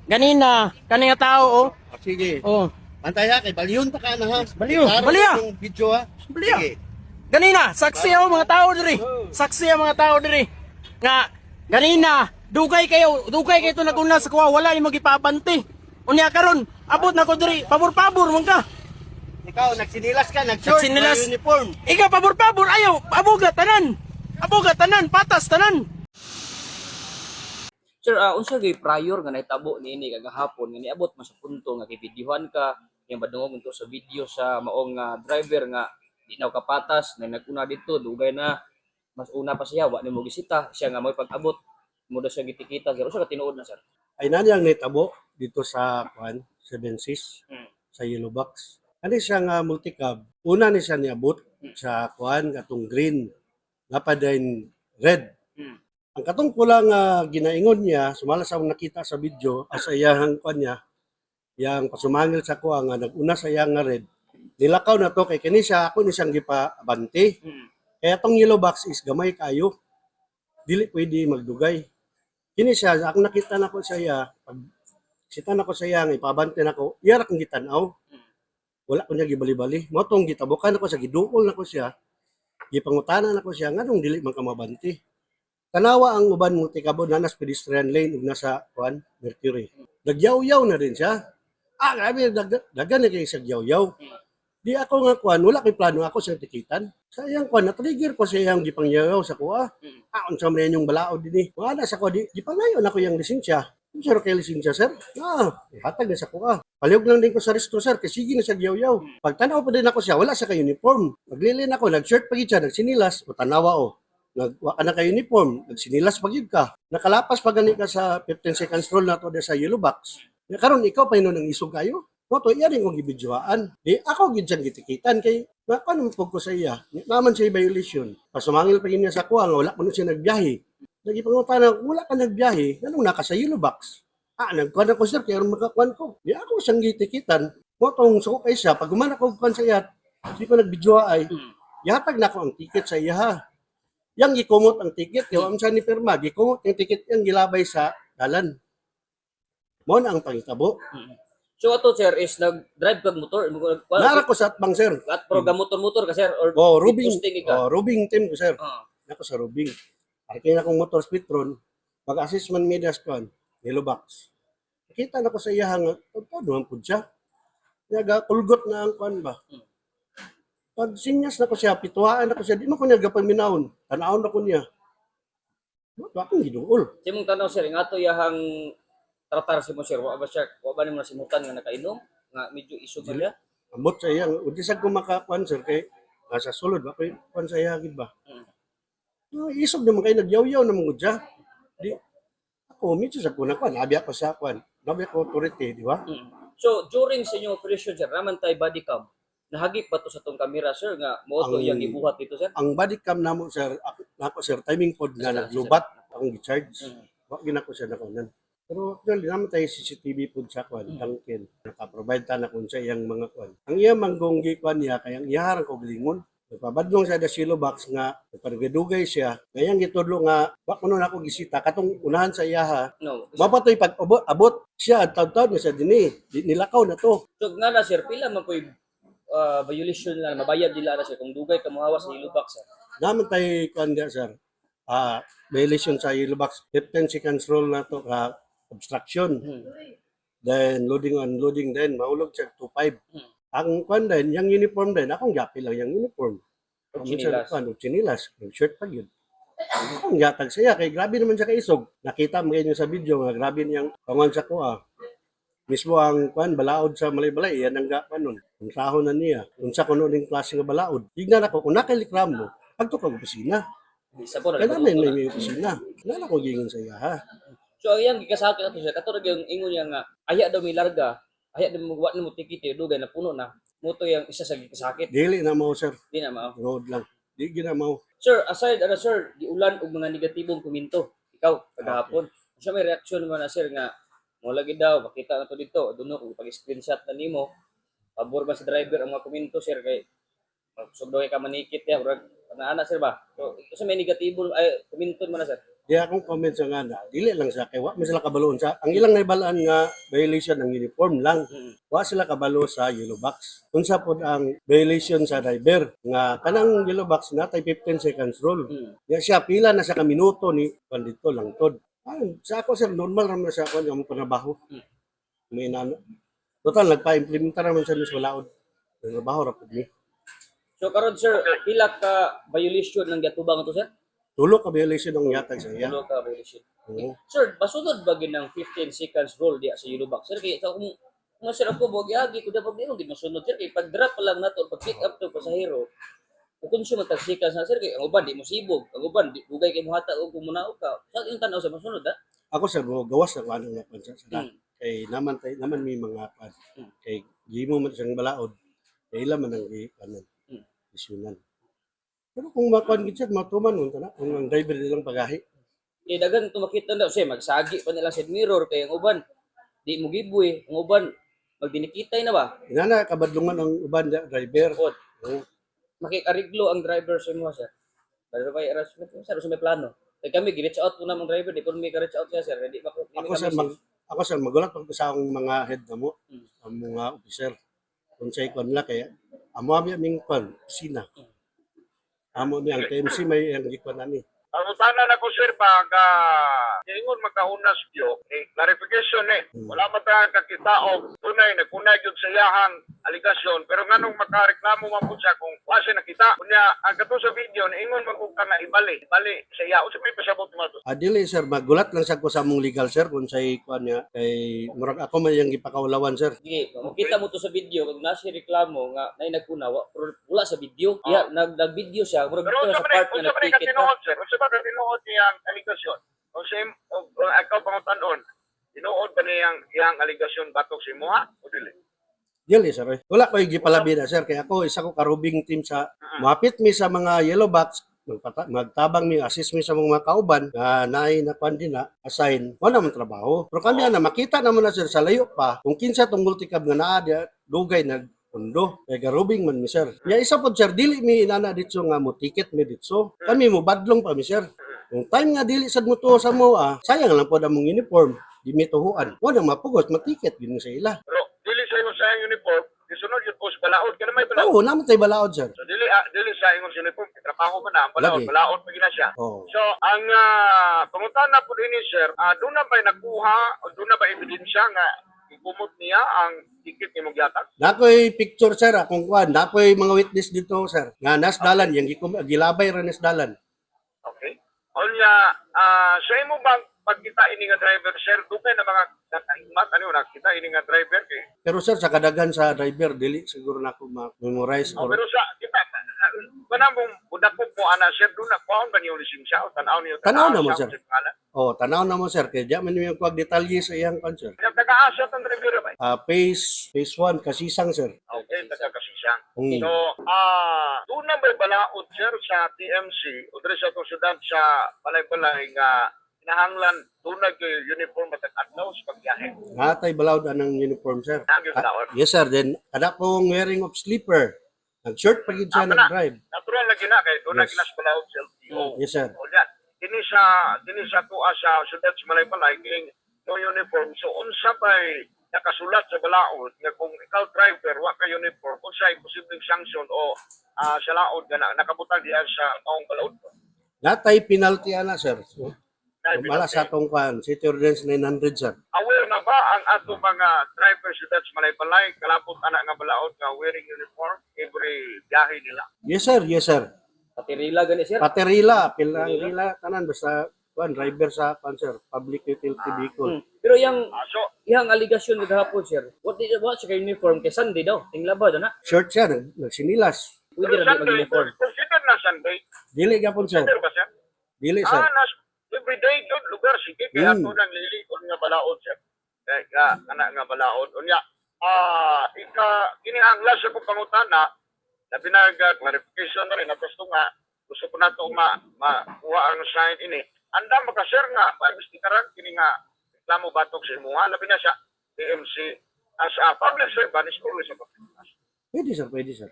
ganina, kani nga tao, oh. Sige. Oh, Antay ha, kay baliyon ta ka na ha. Baliyon, Klaro baliya. yung video ha. baliya. Sige. Ganina, saksi ako mga tao diri. Saksi ang mga tao diri. Nga, ganina, dugay kayo to naguna sa kuha, wala yung magipabante. Unya karon, abot na ko diri, pabor-pabor man ka. Ikaw, nagsinilas ka, nag-short, Nagsinilas. may uniform. Ikaw pabor-pabor, ayaw, abuga tanan. Abuga tanan, patas tanan. Sir, unsa gyud prior nga nahitabo niini kagahapon nga niabot man sa punto nga gibidyohan ka yang badungog unto sa video sa maong driver nga di na kapatas na naguna dito dugay na mas una pa siya wa nimo gisita siya nga may pag-abot mo daw siya gitikita sir unsa ka tinuod na sir? Ay nani ang naitabo dito sa Seven Seas, Hmm. sa Yellow Box. Ano siya nga multicab. Una ni siya niabot sa katong green, nga pa din red. Hmm. Ang katong pula nga ginaingon niya, sumala sa nakita sa video, sa iyang niya, yang pasumangil sa kuha nga naguna sa iyang nga red, nilakaw na to kay kini siya, ako ni siyang gipaabante. Hmm. Kaya tong Yellow Box is gamay kayo. Dili pwede magdugay. Kini siya, ako nakita na ko sa iya, pag sita na ko sa iya, nga ipabante na ko, iyarak ang gitanaw. Wala ko niya gibali-bali. Mo tong gitabukan ako sa giduol na ko siya, gipangutanan na ko siya, nganong dili man ka mabanti. Tanawa ang uban mo tikabon na nas pedestrian lane ug nasa Mercury. Nagyaw-yaw na din siya. Grabe, dagan na kayo sa yaw-yaw. Di ako nga wala kay plano ako sa tikitan. Sa iyang na-trigger ko sa iyang gipangyaw sa kuha. Unsa man yung balaod din eh. Wala sa ko, di pangayon ako yung lisensya. Sir, kay lisensya, sir? Hatag na sa kuha. Palihog lang din ko sa resto, sir, kasi sige na siya yaw-yaw. Pag tanaw pa din ako siya, wala siya ka-uniform. Maglilin ako, nag-shirt pa siya, nagsinilas, o tanawa o. Nagwa ka na ka-uniform, nagsinilas pa ka. Nakalapas pa gani ka sa 15 seconds roll na to sa Yellow Box. Karon ikaw pa yun ang isog kayo. Moto, iya rin kong gibidyoaan. Di ako gidyang gitikitan kay paano po ko sa iya. Naman siya violation. Pasumangil pa niya sa kuha nga wala pa siya nagbiyahe. Nagipangutana, wala ka nagbiyahe, anong naka sa Yellow Box? Nagkuhan ako sir, kaya makakuhan ko. Di ako siyang gitikitan. Motong suko kay siya, pag gumanak ko kuhan sa iya, di ko nagbidyoa ay, yatag na ko ang ticket sa iya ha. Yang gikumot ang ticket, yung siya ni Perma, gikumot yung ticket yung gilabay sa dalan. Mo na ang pangitabo. So ato sir is nag-drive kag motor Nara ko sa atbang sir. at program motor ka sir or Rubing. posting ka? Rubing team ko sir. Ah. Nako sa Rubing. Arkay na kong motor speedron, pag-assessment medias kon, Yellow Box. Nakita na ko sa iya nga, duman pud siya. Naga kulgot na ang kwan ba. Pag sinyas na ko siya, pituhaan na ko siya, di mo ko niya gapaminahon. Tanawon na ko niya. Ba akong giduol. Simong tanaw sir nga ato yahang tratar si mo sir wa ba siya wa ba nimo nasimutan nga nakainom nga medyo isog ba siya? Ambot sa iya, udisag ko makakuan sir kay nasa sulod ba kay kuan sa iya gid ba. Isog naman kayo nagyaw-yaw naman ko siya. Di ako medyo sa kuna kuan, abi ako sa kuan. Nabi ako authority, di ba? So during sa inyong operation sir naman tay body cam nahagip ba to sa tong camera sir nga mo to Ang- yang gibuhat dito sir? Ang body cam namo sir, ako sir timing pod nga Basta, naglubat akong gi-charge. Mm. Wa ginako siya na kunan. Pero actually naman tayo CCTV pod sa kuan, tangkin. Naka-provide ta na kun sa iyang mga kuan. Ang iya manggonggi kuan niya kay ang iharang ko gilingon. Nagpabadlong sa Yellow Box nga nagpadugay siya. Ngayang gitudlo nga wa kuno nako gisita katong unahan sa iya ha. No. Mapatoy pag abot siya taw-taw na siya dinhi. Nilakaw na to. So nga na sir pila man koy violation na mabayad nila na sir kung dugay ka mohawas sa ilubak sir. Naman tayo kuan dia sir. Violation sa Yellow Box 15 seconds roll na to ka obstruction. Then loading unloading then mahulog siya 25. Ang kuan din, yung uniform din, akong gapi lang yung uniform. Og chinilas. Chinilas, yung shirt pa yun. Akong gatag siya, kay grabe naman siya kaisog. Nakita mo kayo sa video, nga grabe niyang pangon sa kuha. Mismo ang kuan balaod sa Malay-Balay, yan ang gapan nun. Ang sahon na niya. Unsa kuno ning klase nga balaod. Tignan ako, kung nakalikramo mo, pagtukag opisina. Isa po Kaya na. namin may opisina. Nala ko gingon sa iya, ha? So ang gikasakit ato sir kato yung ingon niya nga aya daw may larga, aya daw mo wa nimo tikite dugay na puno na. Moto yung isa sa gikasakit. Dili na mo, sir. Di na mao. Road lang. Di gina mo. Sir, aside sir, giulan og mga negatibong komento. Ikaw kagahapon. Sa may reaksyon mo na sir nga mo lagi daw makita na to dito, duno kung pag-screenshot na nimo. Pabor ba sa driver ang mga komento sir kay magsugdo kay ka manikit ya, murag ana sir ba? So, may negatibong ay komento mo na sir. Di akong comment sa nga na, dili lang sa kay wa man sila kabaloon sa ang ilang naibalaan nga violation ng uniform lang. Wa sila kabalo sa yellow box. Unsa pod ang violation sa driver nga kanang yellow box natay 15 seconds rule. Ya siya pila na sa kaminuto ni pandito lang tod. Sa ako sir normal ra man sa ako nga mo panabaho. May nano. Total nagpa-implementa naman sa mis walaod. Trabaho ra pud ni. So karon sir, pila ka violation ng gatubang to sir? Tulo ka violation ang yatag sa iya. Tulo ka violation. Oo. Sir, basunod ba gid ng 15 seconds rule diya sa yellow box? Sir, kaya kung sir ako bogyagi ko dapat dito di masunod sir kay pag drop pa lang nato pag pick up to pasahero. Kung sino matag seconds na sir kay ang uban di mo sibog, ang uban di bugay kay muhata og kumunaw ka. Sa yung tanaw sa masunod ha? Ako sa mo gawas na ano nga pansa sila. Mm. Kay naman may mga pan. Kay gimo man siyang balaod. Kay ila man ang kanan. Isyunan. Pero kung makuan gid siya matuman unta na ang driver nilang pagahi. Kay dagan tumakita daw siya magsagi pa nila sa mirror kay ang uban di mo giboy, ang uban magdinikitay na ba? Inana kabadlungan ang uban driver. Pod. Oo. Makikariglo ang driver sa mo sir. Pero kay harassment sir sa may plano. Kay kami gi-reach out po namang driver di po may reach out siya sir. Hindi ba Ako sa magulat pag sa akong mga head na mo, ang mga officer. Kung sa ikon nila kaya amo aming kwan, sina. Amo mi ang KMC may ang gikwan ani. Ang utanan ako sir pag ingon magkaunas yo clarification wala man ta kakita og tunay nagkunay gyud sa iyahang aligasyon pero nganong makareklamo man pud siya kung wa siya nakita kunya ang kato sa video ingon man kung kana ibali sa iya usa may pasabot mo to. Dili sir, magulat lang sa ko sa among legal sir kung sa ikwan niya kay murag ako man yang gipakaulawan sir. Sige, makita mo to sa video kung nasa reklamo nga nay nagkunawa wala sa video. Ya, nag-video siya, murag Pero dito unsa sa man part na unsa man nag-ticket ka. katinuod sir unsa ba katinuod niyang aligasyon o same ikaw pangutan-on tinuod ba niyang iyang aligasyon batok sa imo ha o dili? Dili sir. Wala ko gipalabi na sir kay ako isa ko karubing team sa mapit mi sa mga yellow box magtabang mi assist mi sa mga kauban na naay na kuan din na assign wala man trabaho pero kami na makita naman na sir sa layo pa kung kinsa tong multicab nga naa dia dugay nag pundo kay garubing man mi sir ya isa pod sir dili mi inana ditso nga mo ticket mi ditso kami mo badlong pa mi sir kung time nga dili sad mo tuo sa mo sayang lang pod among uniform di mi tuhuan wala mapugos matiket gid sa ila. Pero dili sa imong sayang uniform gisunod yung post balaod kana may balaod. Oo, naman tayo balaod sir. So dili sa imong uniform trabaho man na ang balaod Lagi. balaod pa gina siya. Oo. So ang pangutan na po ini sir doon na ba nakuha o doon na ba ebidensya nga gumot niya ang ticket ni mong yatag? Nakoy picture sir kung kuan nakoy mga witness dito sir nga nasdalan yang gilabay ra nasdalan. Okay. Onya sa imo bang pagkita ini nga driver sir dugay na mga nakaimat ano nakita ini nga driver kay Pero sir sa kadagan sa driver dili siguro nako ma-memorize or pero sa kita kanang budak mo ana sir doon na kuan ba niyo lisensya o tanaw niyo Tanaw na mo, siya sir. sa pangalan? tanaw na mo sir kay di man yung kuag detalye sa iyang kuan sir. Yung taga-asa tong driver ba? Phase 1 kasisang sir. Okay, taga-kasisang. Mm. So, doon na may balaod, sir, sa TMC, o diri sa itong syudad sa balay-balay nga hinahanglan doon na uniform at adlaw sa pagbiyahe. Natay balawd anang uniform sir. Naging balaod. Yes sir, then kada pong wearing of sleeper. Nag-short pa gid siya Tama na. nag-drive. Natural na gina kay doon na Yes. ginas balaod sa LTO. Yes sir. O yan, dini sa tuwa sa syudad sa balay-balay, king no uniform. So, unsa pa'y nakasulat sa balaod nga kung ikaw driver, wa ka uniform, unsay posibleng sanction o sa laod nga nakabutang diyan sa maong balaod. Natay penalty ana sir. So, Nay, mala sa atong kuan, City Ordinance 900 sir. aware na ba ang ato mga drivers sa Malay-Balay kalapot ana nga balaod nga wearing uniform every biyahe nila? Yes sir, yes sir. Patirila gani sir. Paterila, pila tanan basta kuan driver sa kuan sir, public utility vehicle. Pero yang So, aligasyon gahapon sir. What sa uniform kay Sunday daw. Tinglaba daw na. Short siya, nagsinilas. Pwede pero ra di Sunday, mag-uniform. consider na Sunday. Dili gapon sir. Consider ba siya? Dili sir. Everyday yun, lugar, sige, kaya Mm. ito nang lilikod nga balaod siya. Kaya, anak nga balaod. Unya, kini ang last sa kong pangutana, na pinag-clarification na rin, na gusto nga, gusto ko na ito makuha ang sign ini. Anda makasir nga, paibistikaran, kini nga, reklamo batok sa imuha, labi na siya, PMC, as a public servant, is always a public servant. Pwede sir, pwede sir.